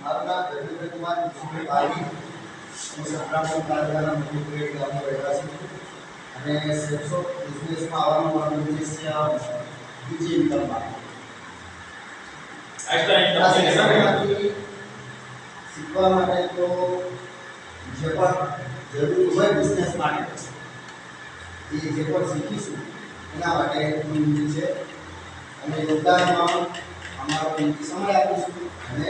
મારું નામ ધર્મેન્દ્ર કુમાર સુભાઈ બારી સંક્રામક તાલુકાના મધુપુરી ગામમાં રહેવા છું અને સેલ્સો બિઝનેસમાં આવવાનું મારું ઉદ્દેશ્ય બીજી ઇન્કમમાં શીખવા માટે તો જે પણ જરૂરી હોય બિઝનેસ માટે એ જે પણ શીખીશું એના માટે છે અને યોગદાનમાં અમારો સમય આપીશું અને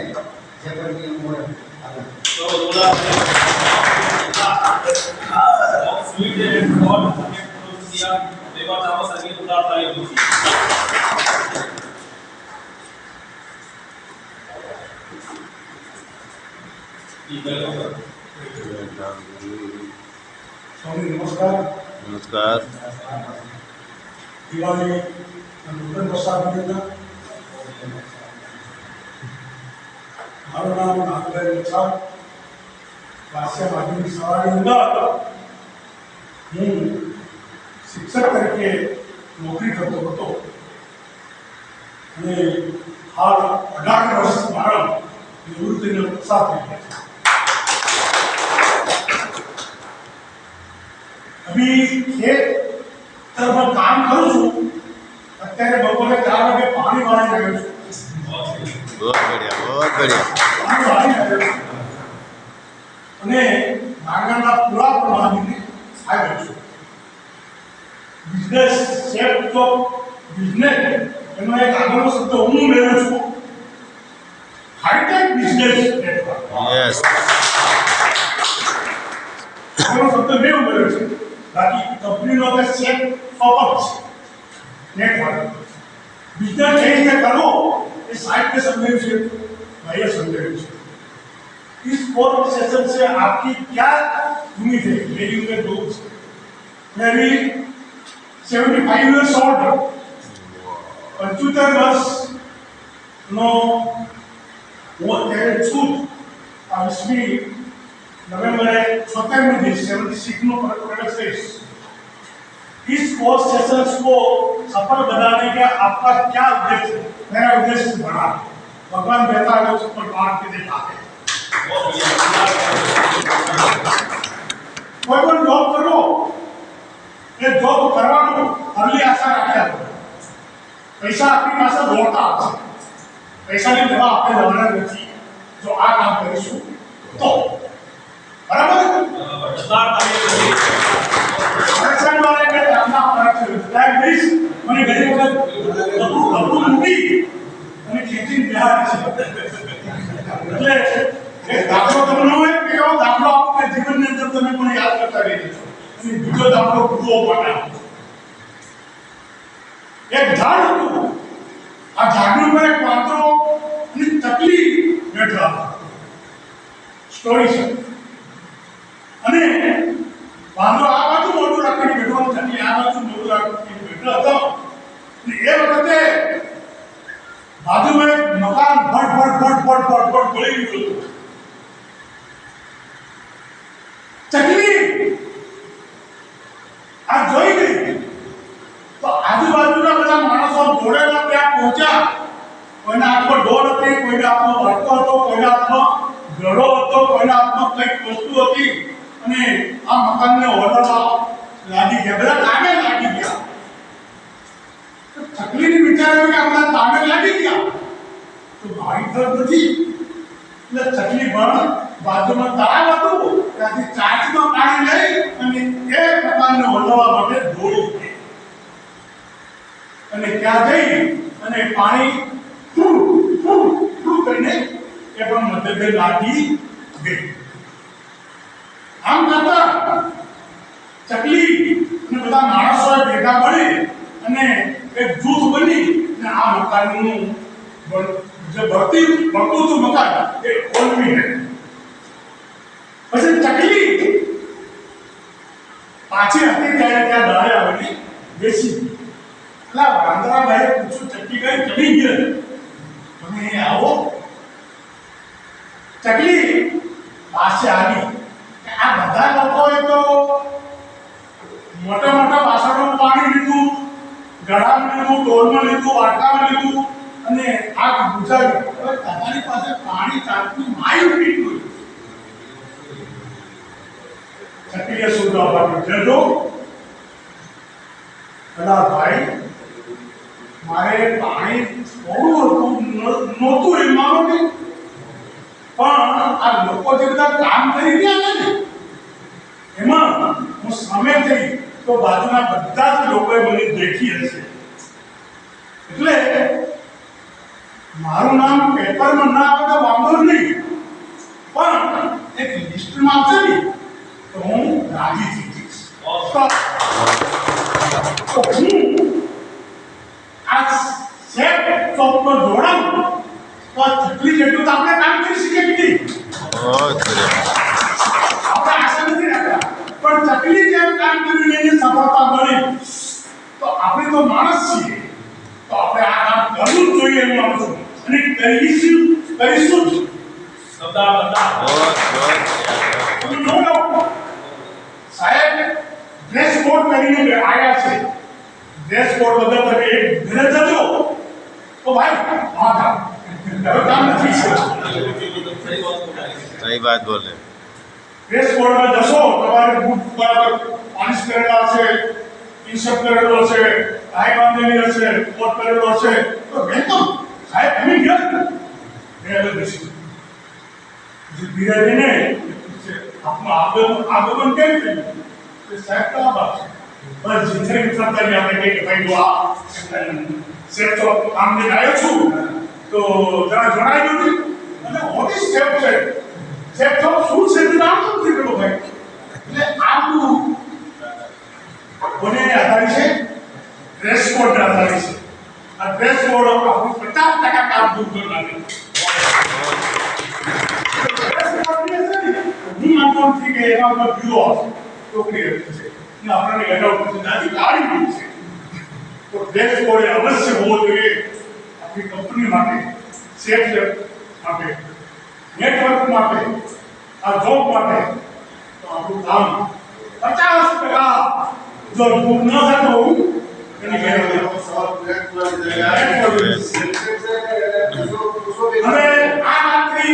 જે પણ નિયમ હોય આગળ नमस्कार नमस्कार दिवाली नूतन प्रसाद મારું નામ નાગભાઈ વછાલ રાષ્ટ્રીય માધ્યમિક શાળાની અંદર હું શિક્ષક તરીકે નોકરી કરતો હતો અને હાલ 18 વર્ષ મારા નિવૃત્તિનો પસાર થઈ ગયા છે. अभी खेत तरफ काम करूँ छू अत्यारे बपोरे 4 वागे पानी वाળી રહ્યો છું. बहुत बढ़िया પાણી વાળી રહ્યો છું અને નાગરના પૂરા પ્રમાણને આવ્યો છું. બિઝનેસ શેપ ઓફ બિઝનેસ એનો એક આગળનો શબ્દ હું મેળવ્યો છું હાઈટેક બિઝનેસ નેટવર્ક. यस આગળનો શબ્દ મેં ઉમેર્યો છે. बाकी कंपनी नो का सेट फॉपअप नेटवर्क बिजनेस चेंज करो इस साइट पे समझे से भैया समझे इस फोर्थ सेशन से आपकी क्या उम्मीद है? मेरी उम्र 2 मैं भी 75 years old 75 વર્ષ નો वो तेरे छूट अब इसमें नवंबर 76 में 76 में प्रोडक्ट है. इस कोर्स सेशंस को सफल बनाने का आपका क्या उद्देश्य है? मेरा उद्देश्य बड़ा भगवान देता है वो सफल बांट के देता है. कोई पण जॉब करो ये जॉब करवानो अगली आशा राख्या पैसा आपकी पास दौड़ता है पैसा ની દવા આપણે લેવાના નથી જો આ કામ કરીશું તો बराबर आरक्षण वाले के अपना आरक्षण लाइक दिस મને ઘણી વખત બધું મૂકી અને ખેંચીને બિહાર છે એટલે એક દાખલો તમને હોય કે એવો દાખલો આપને જીવનની અંદર તમે પણ યાદ કરતા રહી જશો અને બીજો દાખલો પૂરો બનાવો. એક ઝાડ હતું આ ઝાડની ઉપર એક વાંદરો અને ચકલી બેઠા સ્ટોરી છે અને વાંદરો આ બાજુ મોઢું રાખીને બેઠો હતો અને આ બાજુ મોઢું રાખીને બેઠો હતો અને એ વખતે બાજુમાં એક મકાન ફટ પડી ગયું હતું. ચકલી આ જોઈ ગઈ તો આજુબાજુના બધા માણસો દોડેલા ત્યાં પહોંચ્યા. કોઈના હાથમાં ઢોલ હતી, કોઈના હાથમાં વાટકો હતો, કોઈના હાથમાં ઘડો હતો, કોઈના હાથમાં કંઈક વસ્તુ હતી અને આ મકાનને ઓરડામાં લાગી ગયા. બધા કામે લાગી ગયા. ચકલીને વિચાર્યું કે આપણા કામે લાગી ગયા તો ભાઈ તો નથી એટલે ચકલી પણ બાજુમાં તળાવ હતું ત્યાંથી ચાંચમાં પાણી લઈ અને એ મકાનને ઓરડાવા માટે દોડી ગઈ અને ત્યાં જઈ અને પાણી કરીને એ પણ મધ્યે લાગી ગઈ. આમ કરતા ચકલી અને બધા માણસોએ ભેગા મળી અને એક જૂથ બની અને આ મકાનનું જે ભરતું હતું મકાન એ ઓલવી નાખ્યું. પછી ચકલી પાછી હતી ત્યારે ત્યાં દાડે આવીને બેસી એટલે વાંદરાભાઈએ પૂછ્યું ચકલી કઈ ચડી ગઈ તમે અહીં આવો. ચકલી પાસે આવી આ બધા લોકોએ તો મોટા મોટા વાસણોમાં પાણી લીધું, ગળામાં લીધું, ઢોલમાં લીધું, વાટકામાં લીધું અને આગ બુઝાવી. હવે તમારી પાસે પાણી ચાલતું માય 5 feet ચકલીએ સૂત્ર અપાવ્યું જજો પેલા ભાઈ મારે પાણી થોડું નહોતું એ માનો નહીં પણ આ લોકો જે બધા કામ કરી રહ્યા છે ને એમાં હું સામે થઈ તો બાજુના બધા જ લોકોએ મને દેખી હશે એટલે મારું નામ પેપરમાં ના આવે તો વાંધો નહીં પણ એક લિસ્ટમાં આવશે ને તો હું રાજી થઈ જઈશ તો હું આ સેટ ચોકમાં જોડાવું તો આ ચકલી જેટલું તો આપણે કામ કરી શકીએ કે નહીં बहुत बढ़िया આપણે આશા નથી રાખતા પણ ચકલી જેમ કામ કરીને એને સફળતા મળી તો આપણે તો માણસ છીએ તો આપણે આ કામ કરવું જ જોઈએ એમ માનું છું અને કરીશું જ બધા बहुत નો સાહેબ ડ્રેસ કોડ કરીને આવ્યા છે ડ્રેસ કોડ વગર તમે એક ઘરે જજો તો ભાઈ હા કામ નથી सही बात बोले ડ્રેસ કોડમાં જશો તમારે બૂટ બરાબર પોલિશ કરેલા હશે ઇન્સર્ટ કરેલો હશે ટાઈ બાંધેલી હશે કોટ કરેલો હશે તો વેલકમ સાહેબ તમે ગયા મેં બેસી ધીરે ધીરે આપણું આગમન કેમ થયું કે સાહેબ તો આ બાપ છે બસ જીતને વિચારતા નહીં આપણે કે ભાઈ હું આ સેટ તો કામ લઈને આવ્યો છું તો જરા જણાવી દઉં અને મોટી સ્ટેપ છે સેટ તો શું છે તે નામ નથી પેલો ભાઈ એટલે આપણું કોને આધારિત છે ડ્રેસ કોડ આધારિત છે આ ડ્રેસ કોડ આપણું 50% કામ દૂર કરી નાખે હું માનતો નથી કે એના ઉપર બ્યુરો આવશે ચોકડી હશે ને આપણને લગાવ કરશે નાથી ગાડી મળશે તો ડ્રેસ કોડ અવશ્ય હોવો જોઈએ આપણી કંપની માટે સેફ માટે નેટવર્ક માટે આ જોબ માટે તો આપણું કામ 50% જો દૂર ન થતો હું એની ગેરંટી સવાલ પૂરા હવે આ રાત્રિ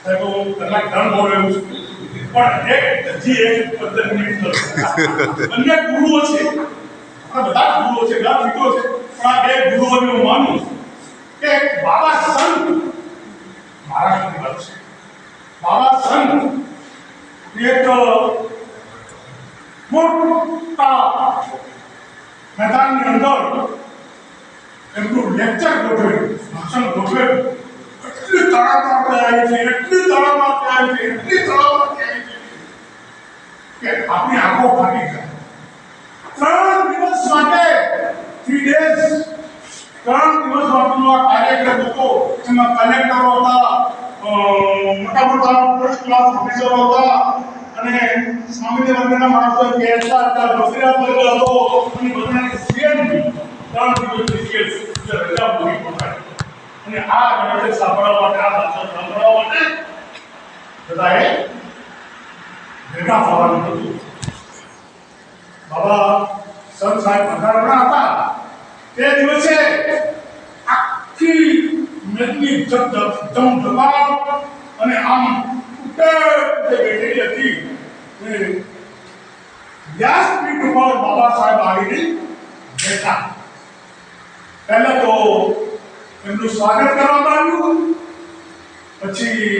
સાહેબ હું કલાક ધન બોલ્યો છું પણ એક હજી 15 મિનિટ અન્ય ગુરુઓ છે આ બધા ગુરુઓ છે બધા મિત્રો છે પણ આ બે ગુરુઓને હું માનું છું કે બાબા સંત મહારાષ્ટ્રની વાત છે બાબા સંત એક મોટા મેદાનની અંદર એમનું લેક્ચર ગોઠવ્યું ભાષણ ગોઠવ્યું એટલી તળાવમાં આવી છે એટલી તળાવમાં આવી છે એટલી તળાવમાં આવી છે કે આપણી આંખો ફાટી જાય 3 દિવસ માટે 3 days 3 દિવસ માટેનો આ કાર્યક્રમ હતો એમાં કલેક્ટરો હતા મોટા મોટા ફર્સ્ટ ક્લાસ ઓફિસરો હતા અને સામાન્ય વર્ગના માણસો બેઠા હતા બકરા વર્ગ હતો અને બધાને સીએમ 3 દિવસની સીએમ રજા પૂરી પડાવી અને આ મેસેજ સાંભળવા માટે આ ભાષણ સાંભળવા માટે બધાએ ભેગા થવાનું હતું બાબા સંત સાહેબ બંધારણના હતા તે દિવસે આખી મેદની જમજમાટ અને આમ બેઠેલી હતી વ્યાસપીઠ ઉપર બાબા સાહેબ આવીને બેઠા પહેલા તો એમનું સ્વાગત કરવામાં આવ્યું પછી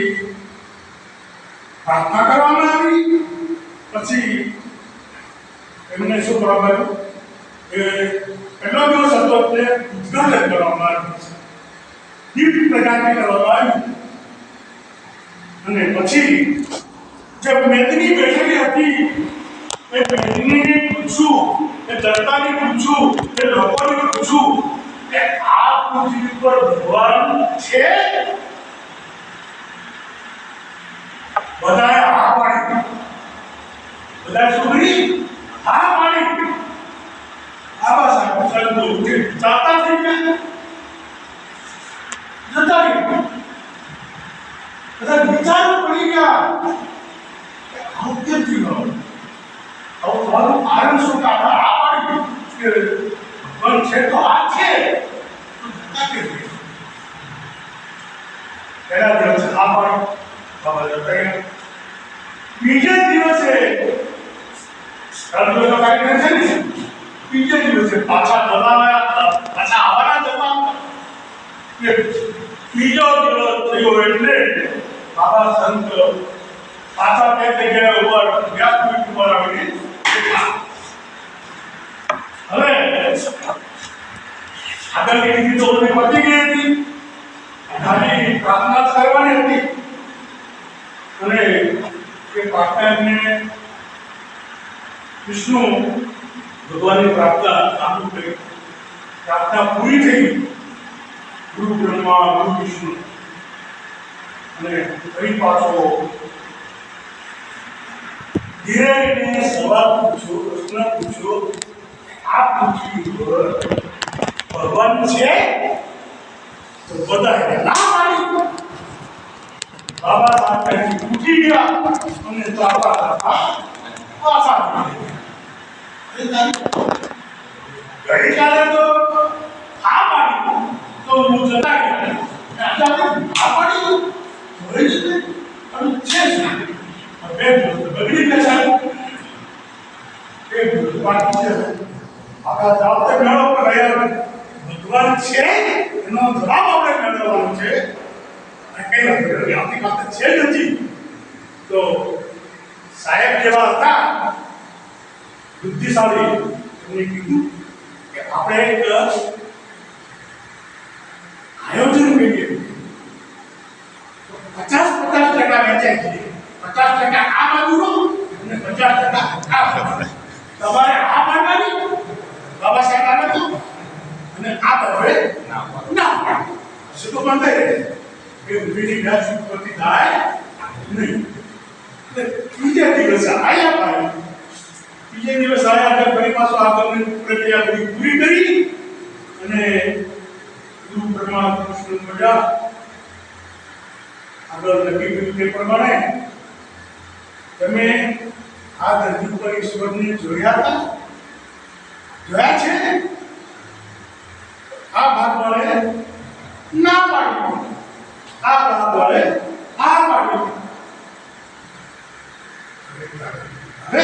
પ્રાર્થના કરવામાં આવી પછી એમને શું કરવામાં આવ્યું એ પહેલો દિવસ હતો તે ઉદ્ઘાટન કરવામાં આવ્યું દીપ પ્રજાતિ કરવામાં આવ્યું અને પછી જે મેદની બેઠેલી હતી એ મેદનીને પૂછ્યું એ જનતાને પૂછ્યું એ લોકોને પૂછ્યું કે આ પૃથ્વી પર ભગવાન છે બધાએ હા પાડી બધાએ શું કરી હા પાડી આબા સાહેબ સંતો ઉઠી જાતા થઈ ગયા જતા રહ્યા બધા વિચારો પડી ગયા આવું કેમ થયું આવું મારું કારણ શું કે આપણે આ પાડી પણ છે તો આ છે પહેલા દિવસ ના પાડી. બાબા જતા રહ્યા. બીજે દિવસે અર્જુનનો કાર્યક્રમ છે ને, બીજે દિવસે પાછા બોલાવ્યા, પાછા આવવાના જતા. બીજો દિવસ થયો એટલે બાબા સંત પાછા તે જગ્યાએ ઉપર વ્યાસપીઠ ઉપર આવીને બેઠા. હવે આગળની વિધિ તો બધી પતી ગઈ હતી, ખાલી પ્રાર્થના કરવાની હતી અને એ પ્રાર્થના વિષ્ણુ ભગવાનની પ્રાર્થના ચાલુ કરી. પ્રાર્થના પૂરી થઈ. ગુરુ બ્રહ્મા ગુરુ વિષ્ણુ અને ફરી પાછો ધીરે સવાલ પૂછ્યો, પ્રશ્ન પૂછ્યો. આ પૃથ્વી પર ભગવાન છે? તો બધાએ ના પાડી. બાબા સાહેબ ઉઠી ગયા અને ચાલવા પાછા ગઈકાલે તો આ પાડી તો હું જતા ગયા. આ પાડી છે બે બગડી ગયા. એ ભગવાન છે આપણા જાતે મેળવવા રહ્યા. ભગવાન છે એનો જવાબ આપણે મેળવવાનો છે. કઈ વાત આપણી પાસે છે નથી. તો સાહેબ જેવા હતા બુદ્ધિશાળી, એમને કીધું કે આપણે એક આયોજન કરીએ. 50% વેચાય છે. 50% આ બાજુનો અને 50% આ બાજુ. તમારે આ પાડવાની, બાબા સાહેબ આવે તો, અને આ હવે ના શું તો બંધ રહે કે ઉભીની વ્યાસ ઉપરથી થાય નહીં. બીજે દિવસે આયા પાડી. બીજે દિવસ આયા એટલે ફરી પાછો આગળની પ્રક્રિયા બધી પૂરી કરી અને ગુરુ બ્રહ્મા વિષ્ણુ મળ્યા. આગળ નક્કી કર્યું તે પ્રમાણે તમે આ ધરતી ઉપર ઈશ્વરને જોયા હતા? જોયા છે? આ ભાગ વાળે ના પાડી, આ ભાગ વાળે આ પાડી. હવે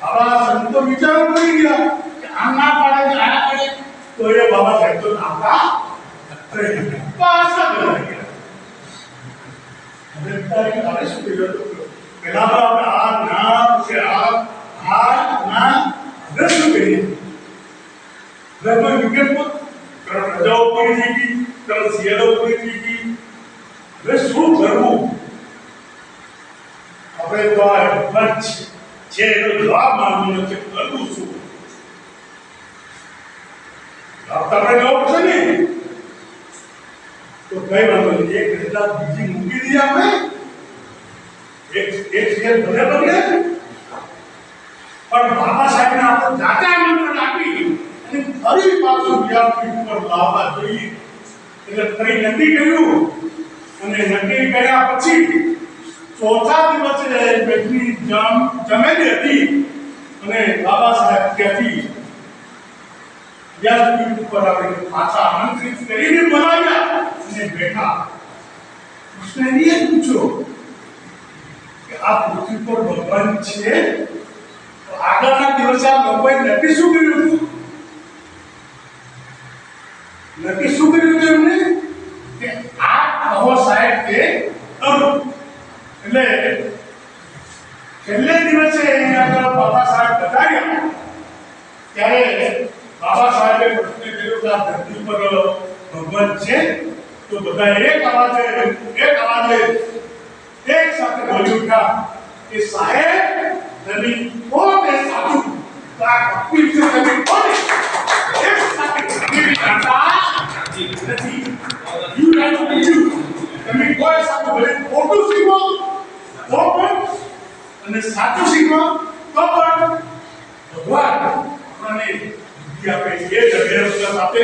બાબા સંતો વિચારો કરી ગયા કે આમ ના પાડે કે આ પાડે, તો એ બાબા સાહેબ તો નાતા પાછા ગયા. હવે તારે શું કર્યું? પેલા તો આપણે આ ના છે, આ ના. હવે શું કરીએ? લગભગ વિકેટ પર રજાઓ પૂરી થઈ ગઈ, તરત શિયાળો પૂરી થઈ ગઈ. હવે શું કરવું? આપણે તો આ મત છે એનો જવાબ માંગવાનો છે. કરવું શું? જવાબ તો આપણે જવાબ છે ને. તો કઈ વાંધો નહીં, એક રજા બીજી મૂકી દઈએ આપણે. એક શેર ભલે બગડે પણ બાબા સાહેબને આપણે જાતા આમંત્રણ આપી અને ફરી પાછું વ્યાસપીઠ ઉપર લાવવા જોઈએ. એટલે ફરી નક્કી કર્યું અને નક્કી કર્યા પછી ચોથા દિવસે બેઠની જમેલી હતી અને બાબા સાહેબ ત્યાંથી વ્યાસપીઠ ઉપર આવીને પાછા આમંત્રિત કરીને બોલાવ્યા અને બેઠા. કૃષ્ણજીએ પૂછ્યો કે આ પૃથ્વી પર ભગવાન છે? તો આગળના દિવસે આ લોકોએ નક્કી શું કર્યું હતું? નક્કી શું કર્યું હતું એમને? કે આ કહો સાહેબ તે કરું. એટલે છેલ્લે દિવસે અહીંયા બાબા સાહેબ બતાવ્યા ત્યારે બાબા સાહેબે પ્રશ્ન કર્યો કે આ ધરતી પર ભગવાન છે? તો બધા એક અવાજે એક સાથે બોલી ઉઠ્યા કે સાહેબ તમે કોને સાચું? તો આ કપિલ છે તમે કોને? એક સાથે કપિલ હતા નથી. You right you. તમે કોઈ સાચું ભલે ખોટું શીખો તો પણ અને સાચું શીખો તો પણ ભગવાન આપણને બુદ્ધિ આપે છે. એ જગ્યાએ સાથે